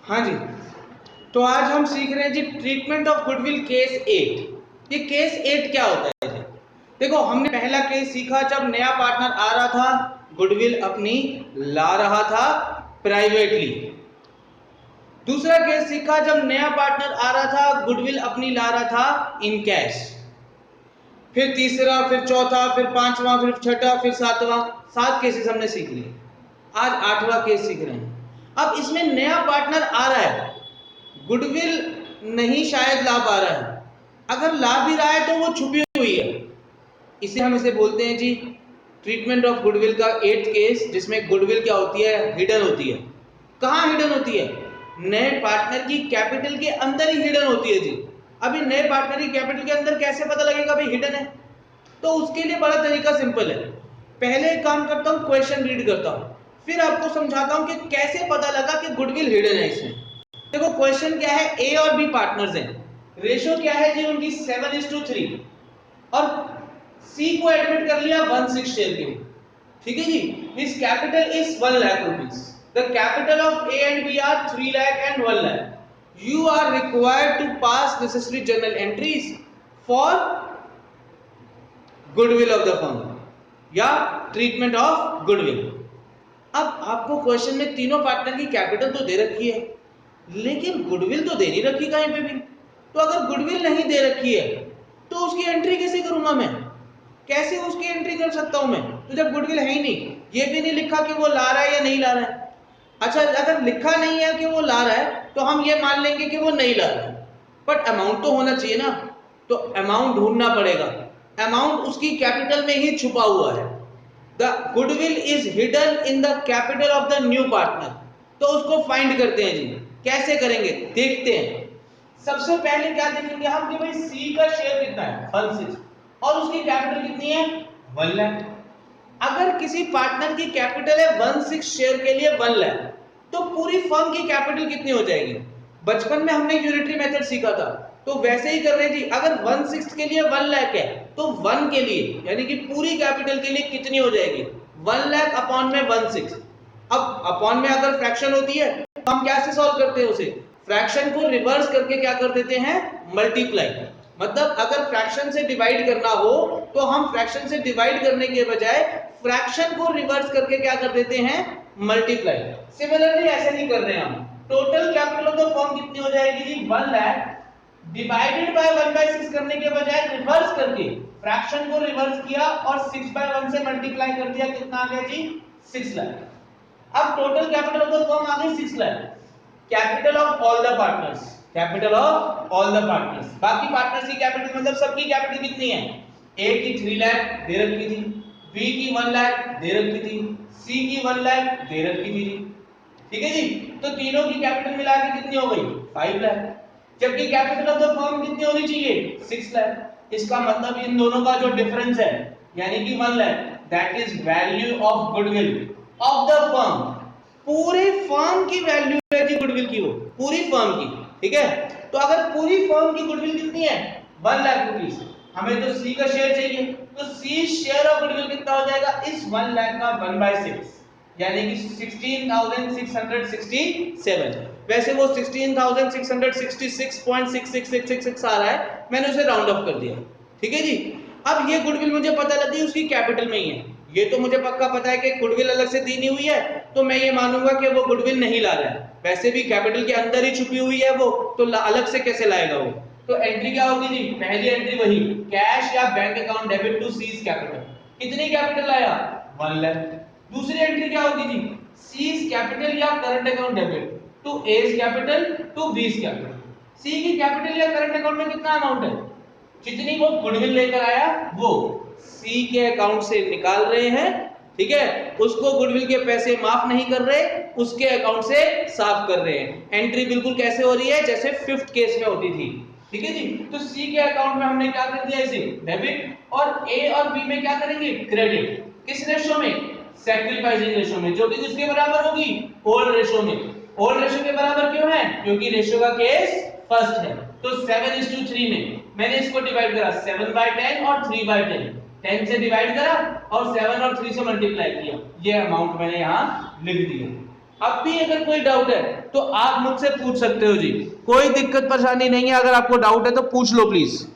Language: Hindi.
हाँ जी, तो आज हम सीख रहे हैं जी ट्रीटमेंट ऑफ गुडविल केस 8। ये केस 8 क्या होता है जी? देखो, हमने पहला केस सीखा जब नया पार्टनर आ रहा था, गुडविल अपनी ला रहा था प्राइवेटली। दूसरा केस सीखा जब नया पार्टनर आ रहा था, गुडविल अपनी ला रहा था इन कैश। फिर तीसरा, फिर चौथा, फिर पांचवा, फिर छठा, फिर सातवां। 7 केसेस हमने सीख लिए। आज 8वां केस सीख रहे हैं। अब इसमें नया पार्टनर आ रहा है, गुडविल नहीं शायद ला पा रहा है। अगर ला भी रहा है तो वो छुपी हुई है। इसे बोलते हैं जी ट्रीटमेंट ऑफ गुडविल का 8th केस, जिसमें गुडविल क्या होती है? हिडन होती है। कहाँ हिडन होती है? नए पार्टनर की कैपिटल के अंदर ही हिडन होती है जी। अभी नए पार्टनर की कैपिटल के अंदर कैसे पता लगेगा भाई हिडन है? तो उसके लिए बड़ा तरीका सिंपल है। पहले एक काम करता हूं, क्वेश्चन रीड करता हूं, फिर आपको समझाता हूं कि कैसे पता लगा कि गुडविल हिडन है इसमें। देखो, क्वेश्चन क्या है? ए और बी पार्टनर्स हैं, रेशो क्या है जी उनकी? 7:3, और सी को एडमिट कर लिया 1/6 शेयर के लिए। ठीक है जी। His capital is 1 lakh rupees. The capital of A and B are 3 lakh and 1 lakh. You are required to pass necessary journal entries for goodwill of the firm या ट्रीटमेंट ऑफ गुडविल। अब आपको क्वेश्चन में तीनों पार्टनर की कैपिटल तो दे रखी है, लेकिन गुडविल तो दे नहीं रखी कहीं पे भी। तो अगर गुडविल नहीं दे रखी है तो उसकी एंट्री कैसे करूंगा मैं? कैसे उसकी एंट्री कर सकता हूं मैं? तो जब गुडविल है ही नहीं, ये भी नहीं लिखा कि वो ला रहा है या नहीं ला रहा है। अच्छा, अगर लिखा नहीं है कि वो ला रहा है तो हम ये मान लेंगे कि वो नहीं ला रहा है, बट अमाउंट तो होना चाहिए ना। तो अमाउंट ढूंढना पड़ेगा। अमाउंट उसकी कैपिटल में ही छुपा हुआ है। The goodwill is hidden in the capital of the new partner. तो उसको फाइंड करते हैं जी। कैसे करेंगे देखते हैं। सबसे पहले क्या देखेंगे हम कि भाई सी का शेयर कितना है? 1/6, और उसकी कैपिटल कितनी है? 1 लाख। अगर किसी पार्टनर की कैपिटल है 1/6 शेयर के लिए 1 लाख, तो पूरी फर्म की कैपिटल कितनी हो जाएगी? बचपन में हमने यूनिटरी मेथड सीखा था, तो वैसे ही कर रहे हैं जी। अगर 1/6 के लिए 1 लाख है, तो 1 के लिए यानी कि पूरी कैपिटल के लिए कितनी हो जाएगी? 1 लाख अपॉन में 1/6। अब अपॉन में अगर फ्रैक्शन होती है तो हम कैसे सॉल्व करते हैं उसे? फ्रैक्शन को रिवर्स करके क्या कर देते हैं? मल्टीप्लाई। मतलब अगर फ्रैक्शन से डिवाइड करना हो तो हम फ्रैक्शन से डिवाइड करने के बजाय फ्रैक्शन को रिवर्स करके क्या कर देते हैं? मल्टीप्लाई। सिमिलरली ऐसे नहीं कर रहे हैं हम। Total capital of the firm कितनी हो जाएगी जी? 1 लाख डिवाइडेड बाय 1/6 करने के बजाय रिवर्स करके फ्रैक्शन को रिवर्स किया और 6/1 से मल्टीप्लाई कर दिया। कितना आ गया जी? 6 लाख। अब total capital of the firm आ गई 6 lakh. Capital of all the partners, capital of all the partners, बाकी पार्टनर्स की कैपिटल मतलब सबकी कैपिटल कितनी है? ए की 3 लाख दे रखी थी, बी की 1 लाख दे रखी थी, सी की 1 लाख दे रखी थी। ठीक है जी। तो तीनों की कैपिटल मिला के कितनी हो गई? 5 लाख। जबकि कैपिटल ऑफ द फर्म कितनी होनी चाहिए? 6 लाख। इसका मतलब इन दोनों का जो डिफरेंस है यानी कि 1 lakh, that is value of goodwill of the firm. पूरे फर्म की वैल्यू है जी गुडविल की, वो पूरी फर्म की। ठीक है। तो अगर पूरी फर्म की गुडविल कितनी है? 1 लाख रुपीस। हमें तो सी का शेयर चाहिए, तो सी शेयर ऑफ गुडविल कितना हो जाएगा? इस 1 लाख का 1/6 यानी कि 16,667। वैसे वो 16,666.6666 आ रहा है, मैंने उसे राउंड ऑफ कर दिया। ठीक है जी। अब ये गुडविल मुझे पता लगी उसकी कैपिटल में ही है। ये तो मुझे पक्का पता है कि गुडविल अलग से दी नहीं हुई है, तो मैं ये मानूंगा कि वो गुडविल नहीं ला रहा है। वैसे भी कैपिटल के अंदर ही छुपी हुई है वो, तो अलग से कैसे लाएगा वो? तो एंट्री क्या होगी जी? पहली एंट्री वही, कैश या bank account debit to C's capital. कितनी कैपिटल लाया? 1 लाख। दूसरी एंट्री क्या होगी जी? सीज कैपिटल या current account debit to A's capital to B's capital. C की कैपिटल या करंट अकाउंट में कितना अमाउंट है? जितनी वो गुडविल लेकर आया वो सी के अकाउंट से निकाल रहे हैं। ठीक है। उसको गुडविल के पैसे माफ नहीं कर रहे, उसके अकाउंट से साफ कर रहे हैं। एंट्री बिल्कुल कैसे हो रही है? जैसे 5th केस में होती थी। ठीक है जी। तो सी के अकाउंट में हमने क्या कर दिया? इसे डेबिट, और ए और बी में क्या करेंगे? क्रेडिट। किस रेशो में? सैक्रिफाइसिंग रेशो में, जो कि किसके बराबर होगी? होल रेशो में। होल रेशो के बराबर क्यों है? क्योंकि रेशो का केस फर्स्ट है। तो 7:3 में मैंने इसको डिवाइड करा 7/10 और 3/10। 10 से डिवाइड करा और 7 और 3 से मल्टीप्लाई किया। ये अमाउंट मैंने यहां लिख दिया। अब भी अगर कोई डाउट है तो आप मुझसे पूछ सकते हो जी, कोई दिक्कत परेशानी नहीं है, अगर आपको डाउट है तो पूछ लो प्लीज।